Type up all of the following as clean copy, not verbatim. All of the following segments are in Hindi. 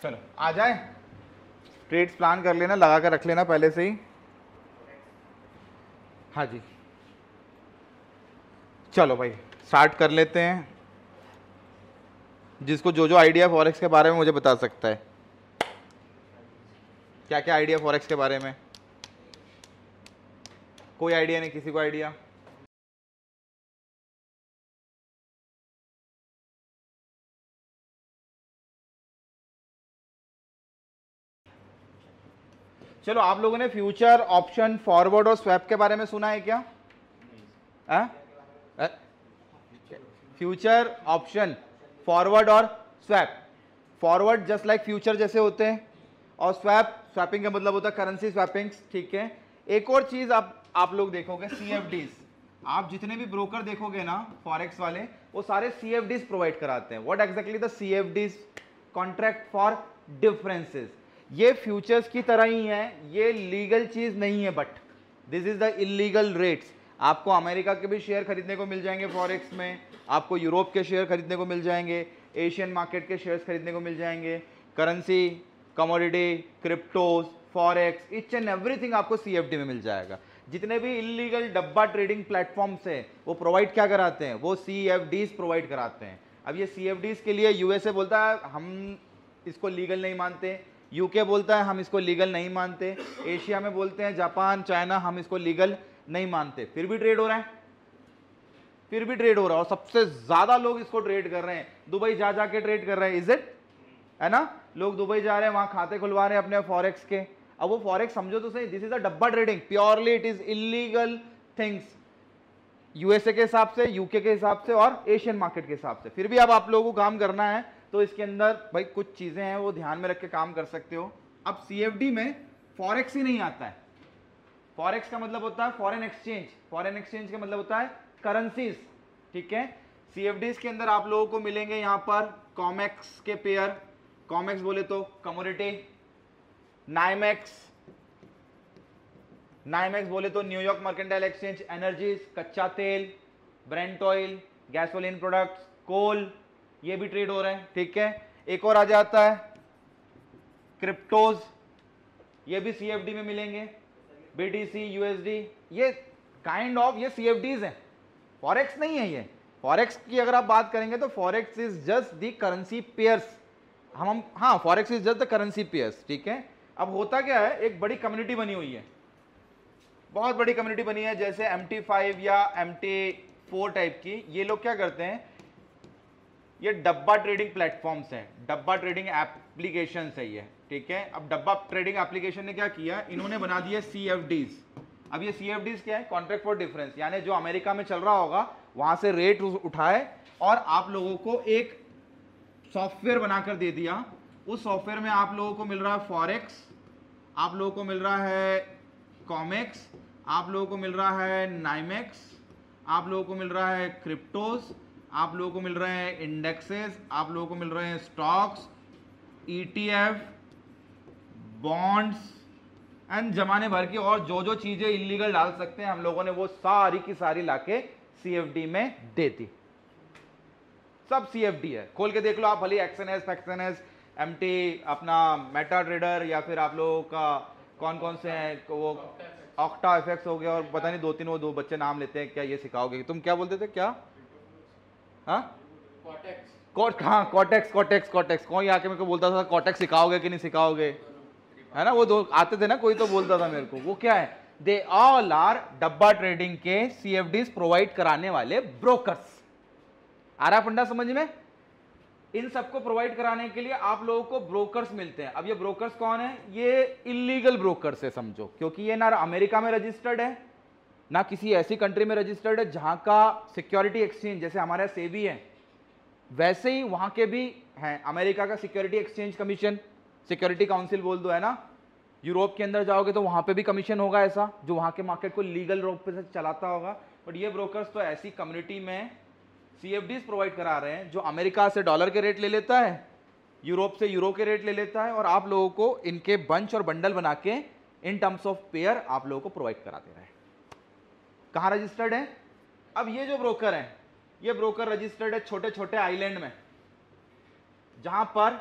चलो आ जाए, ट्रेड्स प्लान कर लेना, लगा कर रख लेना पहले से ही। हाँ जी, चलो भाई स्टार्ट कर लेते हैं। जिसको जो जो आइडिया फॉरेक्स के बारे में मुझे बता सकता है, क्या क्या आइडिया फॉरेक्स के बारे में? कोई आइडिया नहीं, किसी को आइडिया? चलो, आप लोगों ने फ्यूचर, ऑप्शन, फॉरवर्ड और स्वैप के बारे में सुना है क्या? फ्यूचर, ऑप्शन, फॉरवर्ड और swap. Forward just like future जैसे होते हैं, और स्वैप, स्वैपिंग का मतलब होता है करेंसी स्वैपिंग, ठीक है। एक और चीज आप लोग देखोगे, सीएफडीज। आप जितने भी ब्रोकर देखोगे ना फॉरेक्स वाले, वो सारे सीएफडीज प्रोवाइड कराते हैं। What exactly the CFDs? Contract for differences. ये फ्यूचर्स की तरह ही है, ये लीगल चीज नहीं है, but this is the illegal rates. आपको अमेरिका के भी शेयर खरीदने को मिल जाएंगे फॉरेक्स में, आपको यूरोप के शेयर खरीदने को मिल जाएंगे, एशियन मार्केट के शेयर्स खरीदने को मिल जाएंगे, currency, commodity, cryptos, forex, each and everything आपको सीएफडी में मिल जाएगा। जितने भी इलीगल डब्बा ट्रेडिंग प्लेटफॉर्म्स हैं वो प्रोवाइड क्या कराते हैं? वो सीएफडीज प्रोवाइड कराते हैं। अब ये सीएफडीज के लिए यूएसए बोलता है हम इसको लीगल नहीं मानते, यूके बोलता है हम इसको लीगल नहीं मानते, एशिया में बोलते हैं जापान, चाइना, हम इसको लीगल नहीं मानते, फिर भी ट्रेड हो रहा है, फिर भी ट्रेड हो रहा है। और सबसे ज्यादा लोग इसको ट्रेड कर रहे हैं, दुबई जा जाके ट्रेड कर रहे हैं, इज इट? है ना, लोग दुबई जा रहे हैं, वहां खाते खुलवा रहे हैं अपने फॉरेक्स के। अब वो फॉरेक्स समझो तो सही, दिस इज अ डब्बा trading, purely it is illegal things, USA के हिसाब से, यूके के हिसाब से और एशियन मार्केट के हिसाब से। फिर भी अब आप लोगों को काम करना है तो इसके अंदर भाई कुछ चीजें हैं वो ध्यान में रख के काम कर सकते हो। अब सीएफडी में फॉरेक्स ही नहीं आता है। फॉरेक्स का मतलब होता है फॉरेन एक्सचेंज, फॉरेन एक्सचेंज का मतलब होता है करेंसीज, ठीक है। सीएफडीज के अंदर आप लोगों को मिलेंगे यहां पर कॉमेक्स के पेयर, कॉमेक्स बोले तो कमोडिटी, नाइमेक्स, नाइमेक्स बोले तो न्यूयॉर्क मर्केंटाइल एक्सचेंज, एनर्जीज, कच्चा तेल, ब्रेंट ऑयल, गैसोलीन प्रोडक्ट्स, कोल, ये भी ट्रेड हो रहे हैं, ठीक है। एक और आ जाता है क्रिप्टोज, ये भी सीएफडी में मिलेंगे, बीटीसी, यूएसडी, ये काइंड ऑफ ये सीएफडीज हैं, फॉरेक्स नहीं है ये। फॉरेक्स की अगर आप बात करेंगे तो forex is just the currency pairs, हम हाँ, forex is just the currency pairs, ठीक है। अब होता क्या है, एक बड़ी कम्युनिटी बनी हुई है, बहुत बड़ी कम्युनिटी बनी है, जैसे MT5 या MT4 टाइप की। ये लोग क्या करते हैं, ये डब्बा ट्रेडिंग प्लेटफॉर्म्स हैं, डब्बा ट्रेडिंग एप्लीकेशन है ये, ठीक है। अब डब्बा ट्रेडिंग एप्लीकेशन ने क्या किया, इन्होंने बना दिया सीएफडीज। अब ये सीएफडीज क्या है? कॉन्ट्रैक्ट फॉर डिफरेंस, यानी जो अमेरिका में चल रहा होगा वहां से रेट उठाए और आप लोगों को एक सॉफ्टवेयर बनाकर दे दिया। उस सॉफ्टवेयर में आप लोगों को मिल रहा है फॉरेक्स, आप लोगों को मिल रहा है कॉमेक्स, आप लोगों को मिल रहा है नाइमेक्स, आप लोगों को मिल रहा है क्रिप्टोज, आप लोगों को मिल रहे हैं इंडेक्सेस, आप लोगों को मिल रहे हैं स्टॉक्स, ईटीएफ, बॉन्ड्स एंड जमाने भर की और जो जो चीजें इलीगल डाल सकते हैं हम लोगों ने वो सारी की सारी लाके सीएफडी में दे दी। सब सीएफडी है, खोल के देख लो आप, भले एक्सएनएस, फैक्सएनएस, एमटी, अपना मेटा ट्रेडर, या फिर आप लोगों का कौन कौन से हैं वो ऑक्टा एफएक्स हो गया, और पता नहीं दो तीन वो दो बच्चे नाम लेते हैं। क्या ये सिखाओगे? तुम क्या बोलते थे? क्या? हाँ, कॉटेक्स, कॉटेक्स, कॉटेक्स। कौन आके मेरे को बोलता था कॉटेक्स सिखाओगे कि नहीं सिखाओगे, है ना, वो दो आते थे ना, कोई तो बोलता था मेरे को। वो क्या है, दे ऑल आर डब्बा ट्रेडिंग के सीएफडीज प्रोवाइड कराने वाले ब्रोकर्स। आ रहा फंडा समझ में? इन सबको प्रोवाइड कराने के लिए आप लोगों को ब्रोकर्स मिलते हैं। अब ये ब्रोकर्स कौन है? ये इलीगल ब्रोकर्स है समझो, क्योंकि ये ना अमेरिका में रजिस्टर्ड है, ना किसी ऐसी कंट्री में रजिस्टर्ड है जहां का सिक्योरिटी एक्सचेंज, जैसे हमारा सेबी है वैसे ही वहां के भी हैं, अमेरिका का security exchange commission, security council बोल दो, है ना। यूरोप के अंदर जाओगे तो वहां पे भी कमीशन होगा ऐसा, जो वहां के मार्केट को लीगल रूप से चलाता होगा। बट ये ब्रोकर्स तो ऐसी कम्युनिटी में सीएफडीज प्रोवाइड करा रहे हैं जो अमेरिका से डॉलर के रेट ले लेता है, यूरोप से यूरो के रेट ले लेता है, और आप लोगों को इनके बंच और बंडल बना के इन टर्म्स ऑफ पेयर आप लोगों को प्रोवाइड करा दे रहा है। कहां रजिस्टर्ड है? अब ये जो ब्रोकर है, ये ब्रोकर रजिस्टर्ड है छोटे छोटे आइलैंड में, जहां पर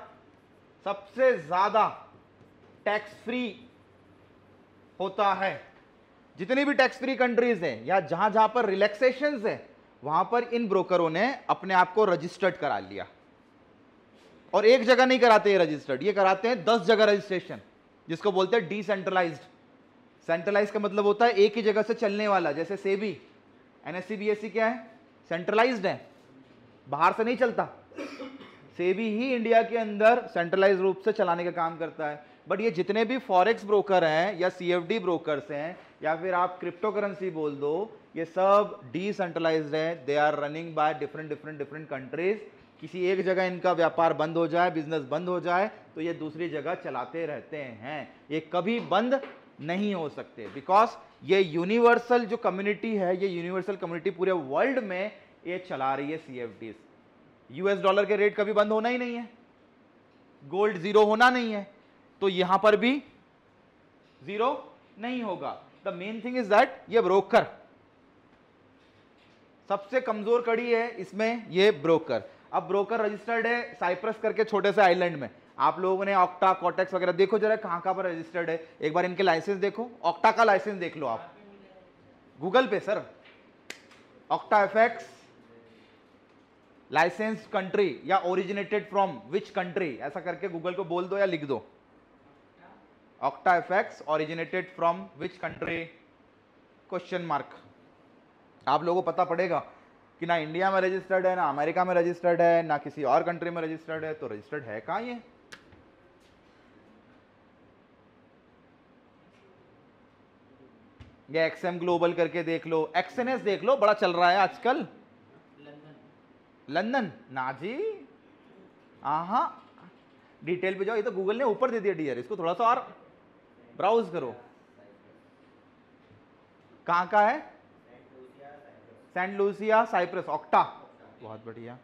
सबसे ज्यादा टैक्स फ्री होता है। जितनी भी टैक्स फ्री कंट्रीज हैं या जहां जहां पर रिलैक्सेशंस है, वहां पर इन ब्रोकरों ने अपने आप को रजिस्टर्ड करा लिया। और एक जगह नहीं कराते ये रजिस्टर्ड, ये कराते हैं 10 जगह रजिस्ट्रेशन, जिसको बोलते हैं डिसेंट्रलाइज्ड। सेंट्रलाइज का मतलब होता है एक ही जगह से चलने वाला, जैसे सेबी, एनएससी, बीएससी क्या है, सेंट्रलाइज्ड है, बाहर से नहीं चलता। सेबी ही इंडिया के अंदर सेंट्रलाइज रूप से चलाने का काम करता है। बट ये जितने भी फॉरेक्स ब्रोकर हैं या सीएफडी ब्रोकर्स हैं या फिर आप क्रिप्टो करेंसी बोल दो, ये सब डिसेंट्रलाइज्ड है। They are running by different countries. किसी एक जगह इनका व्यापार बंद हो जाए, बिजनेस बंद हो जाए, तो ये दूसरी जगह चलाते रहते हैं। ये कभी बंद नहीं हो सकते, बिकॉज ये यूनिवर्सल जो कम्युनिटी है, ये यूनिवर्सल कम्युनिटी पूरे वर्ल्ड में ये चला रही है सीएफडीज। यूएस डॉलर के रेट कभी बंद होना ही नहीं है, गोल्ड जीरो होना नहीं है, तो यहां पर भी जीरो नहीं होगा। The main thing is that ये ब्रोकर सबसे कमजोर कड़ी है इसमें, ये ब्रोकर। अब ब्रोकर रजिस्टर्ड है साइप्रस करके छोटे से आइलैंड में। आप लोगों ने ऑक्टा, कॉटेक्स वगैरह देखो जरा कहां कहां पर रजिस्टर्ड है, एक बार इनके लाइसेंस देखो। ऑक्टा का लाइसेंस देख लो आप गूगल पे, sir Octa FX licence country या ओरिजिनेटेड फ्रॉम विच कंट्री, ऐसा करके गूगल को बोल दो या लिख दो, Octa FX originated from which country question mark. आप लोगों को पता पड़ेगा कि ना इंडिया में रजिस्टर्ड है, ना अमेरिका में रजिस्टर्ड है, ना किसी और कंट्री में रजिस्टर्ड है, तो रजिस्टर्ड है कहां ये एक्सएम ग्लोबल करके देख लो, एक्सएनएस देख लो, बड़ा चल रहा है आजकल। लंदन ना जी, आहा डिटेल पे जाओ, ये तो गूगल ने ऊपर दे दिया डियर, इसको थोड़ा सा और ब्राउज करो। कहां का है, सेंट लूसिया साइप्रस, ऑक्टा, बहुत बढ़िया।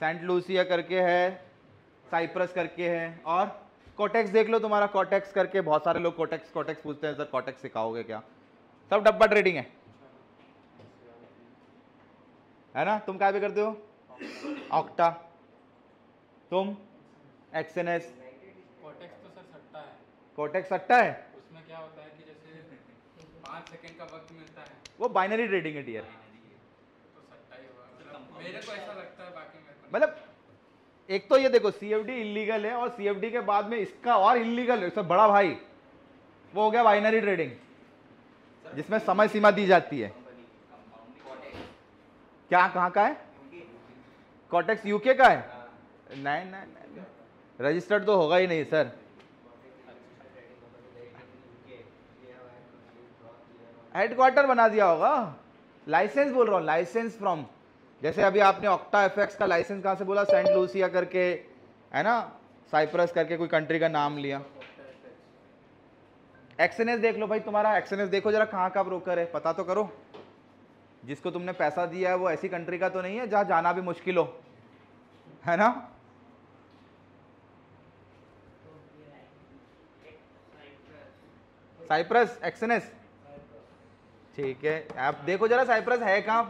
सेंट लूसिया करके है, साइप्रस करके है, और कोटेक्स देख लो, तुम्हारा कोटेक्स करके, बहुत सारे लोग कोटेक्स कोटेक्स पूछते हैं, सर कोटेक्स सिखाओगे क्या, सब डब्बा ट्रेडिंग है ना। तुम क्या भी करते हो, ऑक्टा, तुम एक्सएनएस। कोटेक्स तो सर सट्टा है। कोटेक्स सट्टा है, उसमें क्या होता है कि जैसे 5 सेकंड का वक्त मिलता है, वो बाइनरी ट्रेडिंग है डियर। तो सट्टा ही होगा, मतलब मेरे को ऐसा लगता है, बाकी मेरे को मतलब एक तो ये देखो सीएफडी इलीगल है, और सीएफडी के बाद में इसका और इलीगल है, इसका बड़ा भाई वो हो गया बाइनरी ट्रेडिंग, जिसमें समय सीमा दी जाती है। क्या कहाँ का है, कोटेक्स यूके का है, नहीं रजिस्टर्ड तो होगा ही नहीं सर। हेडक्वार्टर बना दिया होगा, लाइसेंस बोल रहा हूँ, लाइसेंस फ्रॉम, जैसे अभी आपने ऑक्टा एफएक्स का लाइसेंस कहां से बोला, सेंट लूसिया करके है ना, साइप्रस करके कोई कंट्री का नाम लिया। एक्सएनएस देख लो भाई, तुम्हारा एक्सएनएस देखो जरा कहाँ का ब्रोकर है, पता तो करो। जिसको तुमने पैसा दिया है वो ऐसी कंट्री का तो नहीं है जहां जाना भी मुश्किल हो, है ना। साइप्रस एक्सएनएस, ठीक है। आप देखो जरा साइप्रस है कहाँ,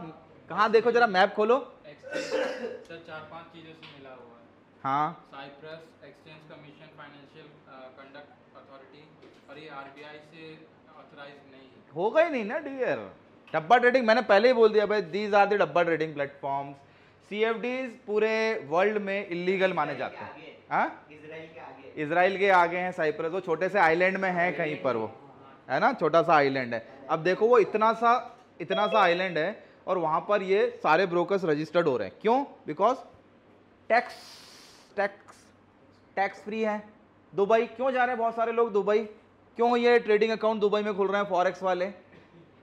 कहाँ देखो जरा, मैप खोलो। सर 4-5 चीजों से मिला हुआ है। हाँ, Cyprus, exchange commission, financial conduct authority, और ये आरबीआई से ऑथराइज नहीं है। होगा ही नहीं ना डियर। डब्बा ट्रेडिंग मैंने पहले ही बोल दिया भाई, दीज आर द डब्बा ट्रेडिंग प्लेटफॉर्म्स। सीएफडीज पूरे वर्ल्ड में इलीगल माने जाते हैं। हाँ, इजराइल के आगे हैं साइप्रस, वो छोटे से आइलैंड में है कहीं पर, वो है ना, छोटा सा आइलैंड है। अब देखो वो इतना सा आइलैंड है, और वहां पर ये सारे ब्रोकर्स रजिस्टर्ड हो रहे हैं। क्यों, बिकॉज टैक्स फ्री है। दुबई क्यों जा रहे हैं बहुत सारे लोग, दुबई क्यों ये ट्रेडिंग अकाउंट दुबई में खोल रहे हैं फॉरेक्स वाले,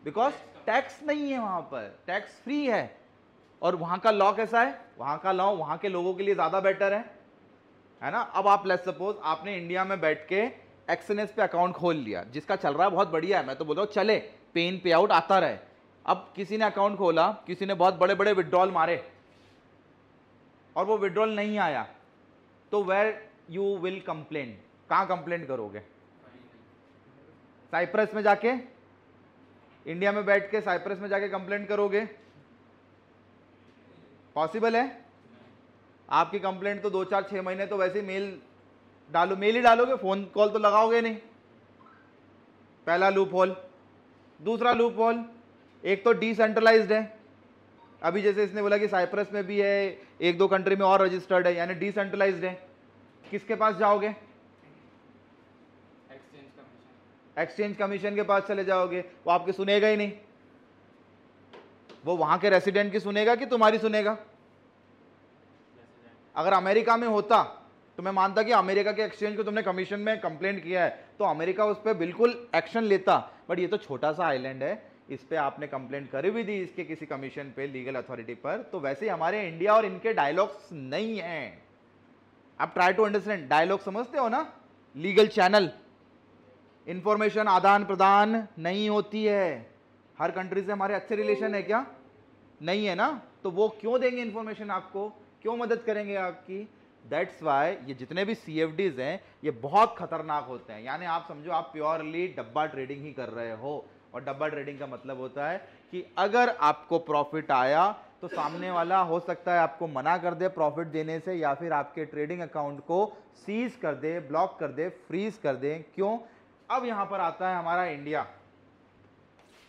बिकॉज टैक्स नहीं है वहां पर, टैक्स फ्री है। और वहां का लॉ कैसा है, वहां का लॉ वहां के लोगों के लिए ज्यादा बेटर है ना। अब आप लेट्स सपोज आपने इंडिया में बैठ के एक्सएनएस पे अकाउंट खोल लिया, जिसका चल रहा है बहुत बढ़िया है, मैं तो बोल रहा हूँ चले, पे इन पे आउट आता रहे। अब किसी ने अकाउंट खोला, किसी ने बहुत बड़े बड़े विड्रॉल मारे और वो विड्रॉल नहीं आया, तो वेयर यू विल कंप्लेन, कहां कंप्लेंट करोगे, साइप्रस में जाके, इंडिया में बैठ के साइप्रस में जाके कंप्लेंट करोगे, पॉसिबल है। आपकी कंप्लेंट तो 2-4-6 महीने तो वैसे मेल डालो, मेल ही डालोगे, फोन कॉल तो लगाओगे नहीं। पहला लूप होल। दूसरा लूप होल, एक तो डिसेंट्रलाइज्ड है, अभी जैसे इसने बोला कि साइप्रस में भी है, एक दो कंट्री में और रजिस्टर्ड है, यानी डिसेंट्रलाइज्ड है। किसके पास जाओगे? एक्सचेंज कमीशन के पास चले जाओगे। वो आपकी सुनेगा ही नहीं, वो वहां के रेसिडेंट की सुनेगा कि तुम्हारी सुनेगा? अगर अमेरिका में होता तो मैं मानता कि अमेरिका के एक्सचेंज को तुमने कमीशन में कंप्लेंट किया है तो अमेरिका उस पर बिल्कुल एक्शन लेता, बट ये तो छोटा सा आइलैंड है, इस पे आपने कंप्लेंट करी भी दी इसके किसी कमीशन पे, लीगल अथॉरिटी पर, तो वैसे ही हमारे इंडिया और इनके डायलॉग्स नहीं है। आप ट्राई टू अंडरस्टैंड, डायलॉग समझते हो ना? लीगल चैनल, इंफॉर्मेशन आदान प्रदान नहीं होती है। हर कंट्री से हमारे अच्छे रिलेशन है क्या? नहीं है ना, तो वो क्यों देंगे इंफॉर्मेशन आपको, क्यों मदद करेंगे आपकी? दैट्स वाई ये जितने भी CFDs हैं ये बहुत खतरनाक होते हैं। यानी आप समझो आप प्योरली डब्बा ट्रेडिंग ही कर रहे हो, और डब्बा ट्रेडिंग का मतलब होता है कि अगर आपको प्रॉफिट आया तो सामने वाला हो सकता है आपको मना कर दे प्रॉफिट देने से, या फिर आपके ट्रेडिंग अकाउंट को सीज कर दे, ब्लॉक कर दे, फ्रीज कर दे। क्यों? अब यहां पर आता है हमारा इंडिया।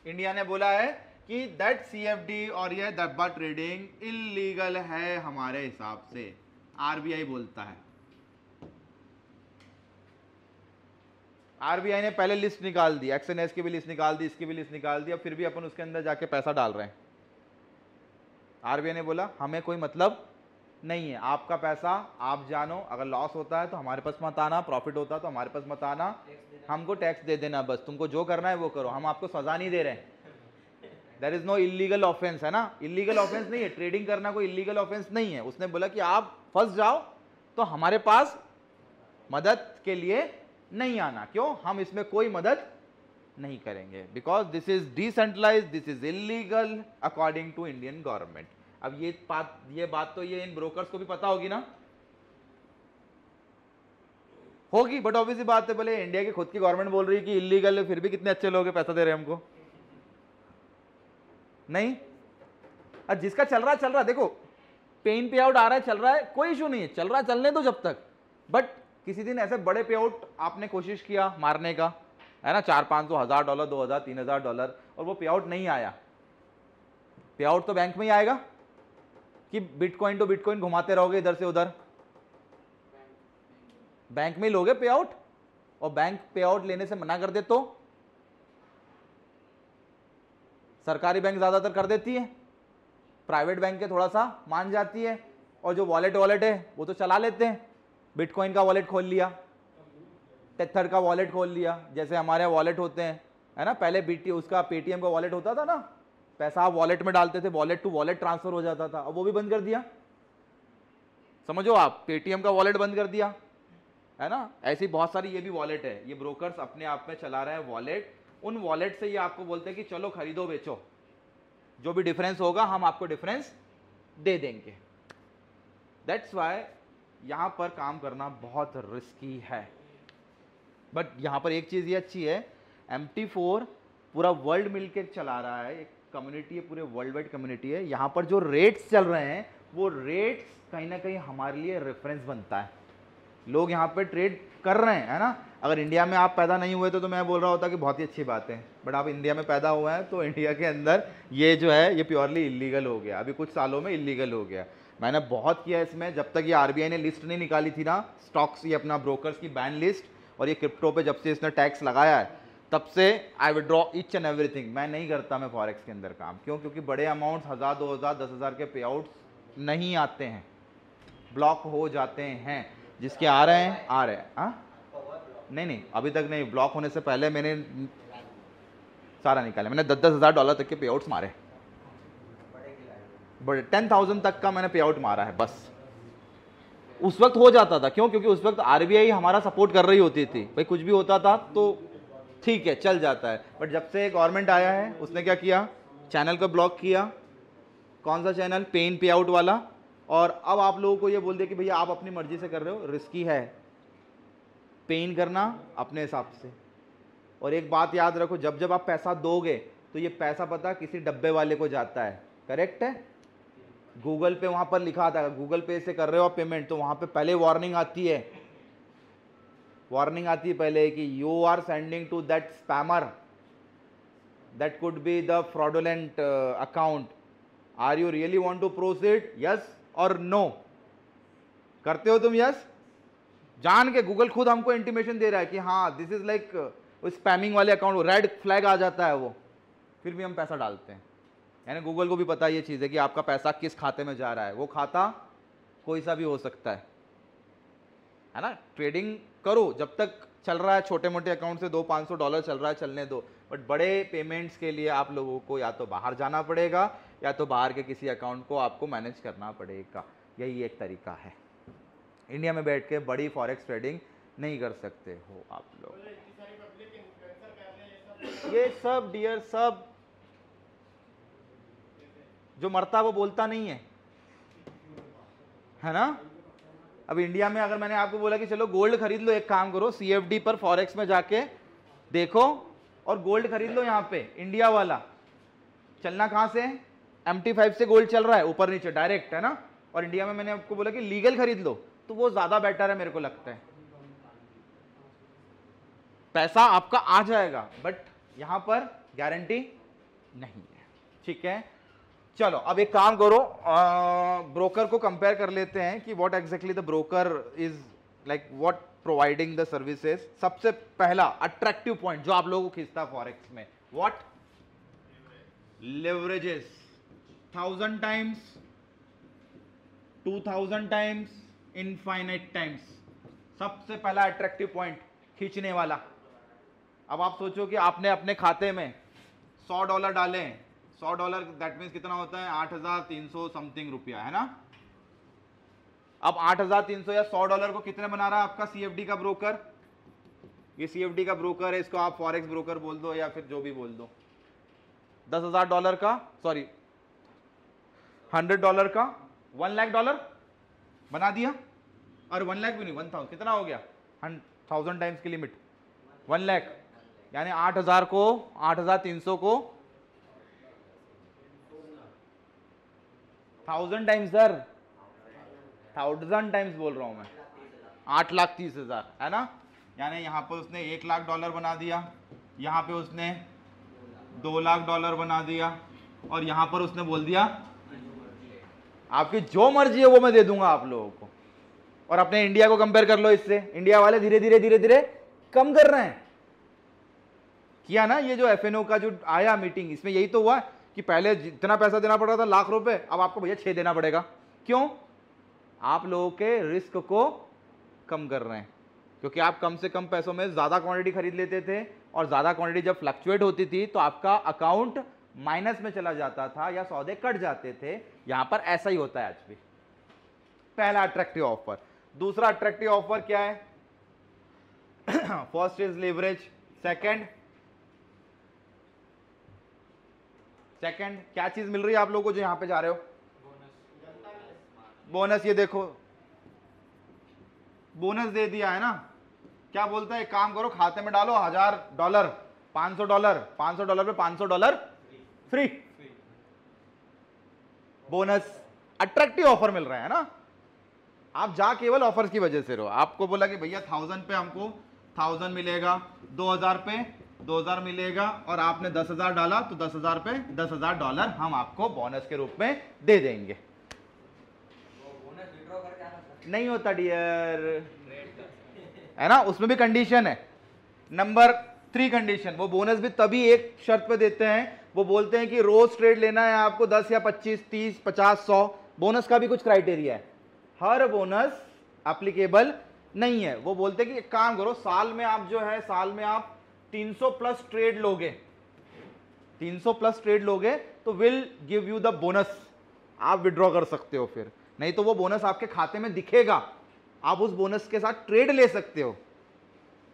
इंडिया ने बोला है कि दैट CFD और ये डब्बा ट्रेडिंग इलीगल है हमारे हिसाब से, RBI बोलता है। RBI ने पहले लिस्ट निकाल दी, XNS की भी लिस्ट निकाल दी, इसकी भी लिस्ट निकाल दी, अब फिर भी अपन उसके अंदर जाके पैसा डाल रहे हैं। RBI ने बोला हमें कोई मतलब नहीं है, आपका पैसा आप जानो, अगर लॉस होता है तो हमारे पास मत आना, प्रॉफिट होता है तो हमारे पास मत आना, हमको टैक्स दे देना, बस तुमको जो करना है वो करो, हम आपको सजा नहीं दे रहे हैं। There is no illegal offence, है ना? इलीगल ऑफेंस नहीं है, ट्रेडिंग करना कोई इलीगल ऑफेंस नहीं है। उसने बोला कि आप फंस जाओ तो हमारे पास मदद के लिए नहीं आना। क्यों? हम इसमें कोई मदद नहीं करेंगे, because this is decentralised, this is illegal according to Indian government. अब ये बात तो ये इन ब्रोकर्स को भी पता होगी ना, होगी, बट ऑब्वियसली बात है, बोले इंडिया की खुद की गवर्नमेंट बोल रही है कि इलीगल है, फिर भी कितने अच्छे लोग हैं पैसा दे रहे हैं हमको, नहीं? और जिसका चल रहा है, देखो पेन पे आउट आ रहा है, चल रहा है, कोई इशू नहीं है, चल रहा है, चलने दो जब तक। बट किसी दिन ऐसे बड़े पे आउट आपने कोशिश किया मारने का, है ना, 400-500 $1,000, $2,000, $3,000, और वो पे आउट नहीं आया, पे आउट तो बैंक में ही आएगा कि बिटकॉइन तो बिटकॉइन घुमाते रहोगे इधर से उधर? बैंक में ही लोगे पे आउट, और बैंक पे आउट लेने से मना कर दे तो सरकारी बैंक ज्यादातर कर देती है, प्राइवेट बैंक के थोड़ा सा मान जाती है, और जो वॉलेट है वो तो चला लेते हैं। बिटकॉइन का वॉलेट खोल लिया, टेथर का वॉलेट खोल लिया, जैसे हमारे वॉलेट होते हैं, है ना, पहले उसका पेटीएम का वॉलेट होता था ना, पैसा आप वॉलेट में डालते थे, वॉलेट टू वॉलेट ट्रांसफर हो जाता था, अब वो भी बंद कर दिया। समझो आप, पेटीएम का वॉलेट बंद कर दिया, है ना। ऐसी बहुत सारी ये भी वॉलेट है, ये ब्रोकर्स अपने आप में चला रहे हैं वॉलेट। उन वॉलेट से ये आपको बोलते हैं कि चलो खरीदो बेचो, जो भी डिफरेंस होगा हम आपको डिफरेंस दे देंगे। दैट्स वाई यहां पर काम करना बहुत रिस्की है। बट यहां पर एक चीज ये अच्छी है, MT4 पूरा वर्ल्ड मिलकर चला रहा है, एक कम्युनिटी है, पूरे वर्ल्ड वाइड कम्युनिटी है। यहां पर जो रेट्स चल रहे हैं वो रेट्स कहीं ना कहीं हमारे लिए रेफरेंस बनता है। लोग यहाँ पे ट्रेड कर रहे हैं, है ना। अगर इंडिया में आप पैदा नहीं हुए तो मैं बोल रहा होता कि बहुत ही अच्छी बात है, बट आप इंडिया में पैदा हुए हैं तो इंडिया के अंदर ये जो है ये प्योरली इलीगल हो गया, अभी कुछ सालों में इलीगल हो गया। मैंने बहुत किया इसमें, जब तक ये RBI ने लिस्ट नहीं निकाली थी ना, स्टॉक्स, ये अपना ब्रोकर्स की बैन लिस्ट, और ये क्रिप्टो पे जब से इसने टैक्स लगाया है तब से आई विड्रॉ ईच एंड एवरीथिंग। मैं नहीं करता मैं फॉरेक्स के अंदर काम। क्यों? क्योंकि बड़े अमाउंट 1000, 2000, 10,000 के पे आउट्स नहीं आते हैं, ब्लॉक हो जाते हैं। जिसके आ रहे हैं आ रहे हैं। हाँ नहीं, अभी तक नहीं, ब्लॉक होने से पहले मैंने सारा निकाला, मैंने $10,000 तक के पे आउट्स मारे, बड़े 10,000 तक का मैंने पे आउट मारा है बस। उस वक्त हो जाता था, क्यों? क्योंकि उस वक्त RBI हमारा सपोर्ट कर रही होती थी, भाई कुछ भी होता था तो ठीक है चल जाता है। बट जब से गवर्नमेंट आया है उसने क्या किया, चैनल को ब्लॉक किया। कौन सा चैनल? पेन पे आउट वाला। और अब आप लोगों को ये बोल दिया कि भैया आप अपनी मर्जी से कर रहे हो, रिस्की है, पेन करना अपने हिसाब से। और एक बात याद रखो, जब जब आप पैसा दोगे तो ये पैसा पता किसी डब्बे वाले को जाता है, करेक्ट है। गूगल पे वहां पर लिखा आता है, गूगल पे से कर रहे हो आप पेमेंट तो वहां पे पहले वार्निंग आती है वार्निंग आती है पहले कि you are sending to that spammer, that could be the fraudulent account, are you really want to proceed, yes और नो? करते हो तुम यस? जान के गूगल खुद हमको इंटीमेशन दे रहा है कि हाँ दिस इज लाइक स्पैमिंग वाले अकाउंट, रेड फ्लैग आ जाता है वो, फिर भी हम पैसा डालते हैं। यानी गूगल को भी पता ये चीज़ है कि आपका पैसा किस खाते में जा रहा है। वो खाता कोई सा भी हो सकता है ना। ट्रेडिंग करो जब तक चल रहा है, छोटे मोटे अकाउंट से $200-500 चल रहा है चलने दो, बट बड़े पेमेंट्स के लिए आप लोगों को या तो बाहर जाना पड़ेगा या तो बाहर के किसी अकाउंट को आपको मैनेज करना पड़ेगा। यही एक तरीका है। इंडिया में बैठ के बड़ी फॉरेक्स ट्रेडिंग नहीं कर सकते हो आप लोग। ये सब डियर सब जो मरता वो बोलता नहीं है ना। अब इंडिया में अगर मैंने आपको बोला कि चलो गोल्ड खरीद लो, एक काम करो CFD पर फॉरेक्स में जाके देखो और गोल्ड खरीद लो। यहाँ पे इंडिया वाला चलना कहाँ से? MT5 से गोल्ड चल रहा है ऊपर नीचे डायरेक्ट, है ना। और इंडिया में मैंने आपको बोला कि लीगल खरीद लो, तो वो ज्यादा बेटर है मेरे को लगता है। पैसा आपका आ जाएगा बट यहां पर गारंटी नहीं है, ठीक है। चलो अब एक काम करो, ब्रोकर को कंपेयर कर लेते हैं कि what exactly the broker is like, what providing the services. सबसे पहला अट्रैक्टिव पॉइंट जो आप लोगों को खींचता है फॉरेक्स में, what? Leverages 1000 times, 2000 times, infinite times. सबसे पहला अट्रैक्टिव पॉइंट खींचने वाला। अब आप सोचो कि आपने अपने खाते में $100 डाले, $100 दैट मीन्स कितना होता है? 8300 समथिंग रुपया, है ना। अब 8300 या $100 को कितने बना रहा है आपका CFD का ब्रोकर? ये CFD का ब्रोकर है, इसको आप फॉरेक्स ब्रोकर बोल दो या फिर जो भी बोल दो। $10,000 का, सॉरी $100 का $1,00,000 बना दिया। और 1 लाख भी नहीं, 1000 कितना हो गया? 1000 टाइम्स की लिमिट 1 लाख, यानी 8000 को 8300 को 1000 टाइम्स सर, 1000 टाइम्स बोल रहा हूं मैं, 8,30,000, है ना। यानी यहां पर उसने $1,00,000 बना दिया, यहां पे उसने $2,00,000 बना दिया और यहां पर उसने बोल दिया आपकी जो मर्जी है वो मैं दे दूंगा आप लोगों को। और अपने इंडिया को कंपेयर कर लो इससे, इंडिया वाले धीरे धीरे कम कर रहे हैं। किया ना ये जो FNO का जो आया मीटिंग, इसमें यही तो हुआ कि पहले जितना पैसा देना पड़ रहा था लाख रुपए, अब आपको भैया 6 देना पड़ेगा। क्यों? आप लोगों के रिस्क को कम कर रहे हैं, क्योंकि आप कम से कम पैसों में ज्यादा क्वांटिटी खरीद लेते थे और ज्यादा क्वांटिटी जब फ्लक्चुएट होती थी तो आपका अकाउंट माइनस में चला जाता था या सौदे कट जाते थे। यहां पर ऐसा ही होता है आज भी। पहला अट्रैक्टिव ऑफर। दूसरा अट्रैक्टिव ऑफर क्या है? फर्स्ट इज लेवरेज, सेकंड क्या चीज मिल रही है आप लोगों को जो यहां पे जा रहे हो? बोनस। ये देखो बोनस दे दिया है ना। क्या बोलता है? एक काम करो खाते में डालो $1000, $500, $500 पे $500 फ्री बोनस। अट्रैक्टिव ऑफर मिल रहा है ना। आप जा केवल ऑफर्स की वजह से रहो। आपको बोला कि भैया 1000 पे हमको 1000 मिलेगा, 2000 पे 2000 मिलेगा और आपने 10,000 डाला तो 10,000 पे $10,000 हम आपको बोनस के रूप में दे देंगे। नहीं होता डियर, है ना। उसमें भी कंडीशन है। नंबर 3 कंडीशन, वो बोनस भी तभी एक शर्त पे देते हैं। वो बोलते हैं कि रोज ट्रेड लेना है आपको 10 या 25, 30, 50, 100। बोनस का भी कुछ क्राइटेरिया है, हर बोनस एप्लीकेबल नहीं है। वो बोलते हैं कि एक काम करो, साल में आप जो है साल में आप 300 प्लस ट्रेड लोगे, 300 प्लस ट्रेड लोगे तो will give you the bonus. आप विड्रॉ कर सकते हो फिर, नहीं तो वो बोनस आपके खाते में दिखेगा, आप उस बोनस के साथ ट्रेड ले सकते हो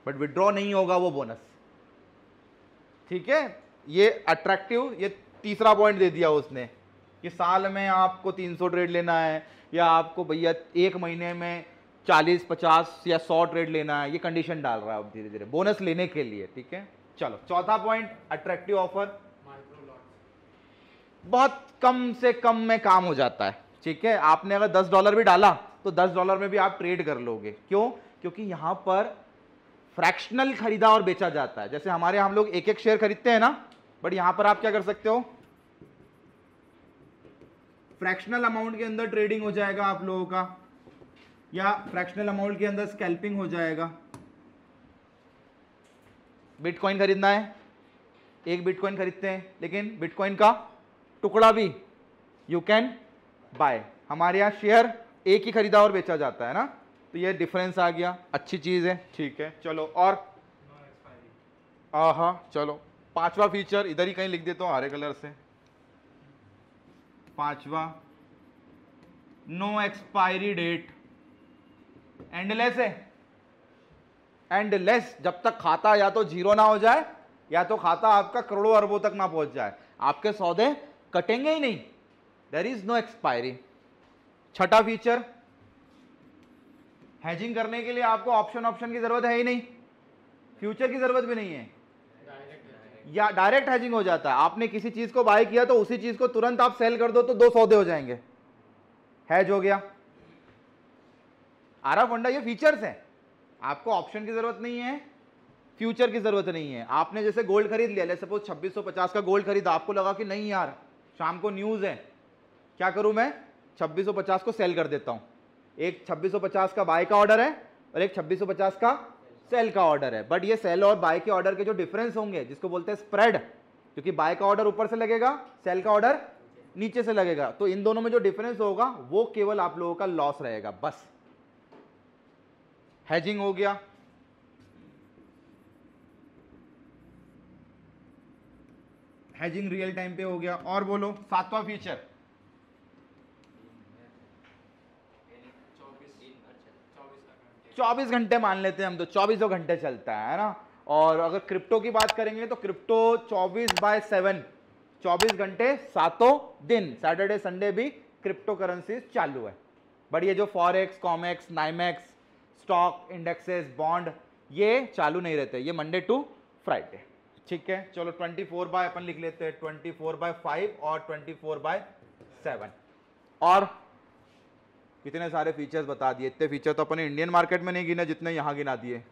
बट विड्रॉ नहीं होगा वो बोनस। ठीक है, ये अट्रैक्टिव, ये तीसरा पॉइंट दे दिया उसने कि साल में आपको 300 ट्रेड लेना है या आपको भैया एक महीने में 40, 50 या 100 ट्रेड लेना है। ये कंडीशन डाल रहा है धीरे धीरे बोनस लेने के लिए। ठीक है, चलो चौथा पॉइंट अट्रैक्टिव ऑफर, बहुत कम से कम में काम हो जाता है। ठीक है, आपने अगर $10 भी डाला तो $10 में भी आप ट्रेड कर लोगे। क्यों? क्योंकि यहां पर फ्रैक्शनल खरीदा और बेचा जाता है। जैसे हमारे हम लोग एक एक शेयर खरीदते हैं ना, बट यहां पर आप क्या कर सकते हो, फ्रैक्शनल अमाउंट के अंदर ट्रेडिंग हो जाएगा आप लोगों का, या फ्रैक्शनल अमाउंट के अंदर स्कैल्पिंग हो जाएगा। बिटकॉइन खरीदना है, एक बिटकॉइन खरीदते हैं, लेकिन बिटकॉइन का टुकड़ा भी यू कैन बाय। हमारे यहाँ शेयर एक ही खरीदा और बेचा जाता है ना, तो ये डिफरेंस आ गया, अच्छी चीज है, ठीक है। चलो और हाँ चलो, पांचवा फीचर इधर ही कहीं लिख देता हूँ हरे कलर से। पांचवा, नो एक्सपायरी डेट, एंडलेस है, एंडलेस, जब तक खाता या तो जीरो ना हो जाए या तो खाता आपका करोड़ों अरबों तक ना पहुंच जाए, आपके सौदे कटेंगे ही नहीं। There is no expiry. छठा फीचर, हेजिंग करने के लिए आपको ऑप्शन की जरूरत है ही नहीं, फ्यूचर की जरूरत भी नहीं है, या डायरेक्ट हेजिंग हो जाता है। आपने किसी चीज को बाय किया तो उसी चीज को तुरंत आप सेल कर दो तो 2 सौदे हो जाएंगे, हेज हो गया। आरा फंडा, ये फीचर्स हैं, आपको ऑप्शन की जरूरत नहीं है, फ्यूचर की जरूरत नहीं है। आपने जैसे गोल्ड खरीद लिया, ले सपोज 2650 का गोल्ड खरीदा, आपको लगा कि नहीं यार शाम को न्यूज है, क्या करूं मैं 2650 को सेल कर देता हूं। एक 2650 का बाय का ऑर्डर है और एक 2650 का सेल का ऑर्डर है, बट ये सेल और बाय के ऑर्डर के जो डिफरेंस होंगे, जिसको बोलते हैं स्प्रेड, क्योंकि बाय का ऑर्डर ऊपर से लगेगा, सेल का ऑर्डर नीचे से लगेगा, तो इन दोनों में जो डिफरेंस होगा वो केवल आप लोगों का लॉस रहेगा, बस। हेजिंग हो गया। हेजिंग रियल टाइम पे हो गया। और बोलो सातवां फीचर, 24 घंटे मान लेते हैं हम, तो 24 घंटे चलता है ना। और अगर क्रिप्टो की बात करेंगे तो क्रिप्टो 24/7, 24 घंटे 7 दिन, सैटरडे संडे भी क्रिप्टो करेंसी चालू है। बट ये जो forex, COMEX, NYMEX, stock, indexes, bond, ये चालू नहीं रहते, ये मंडे टू फ्राइडे, ठीक है। चलो 24 बाय अपन लिख लेते हैं, 24/5 और 24/7। और कितने सारे फीचर्स बता दिए, इतने फीचर तो अपने इंडियन मार्केट में नहीं गिने जितने यहां गिना दिए।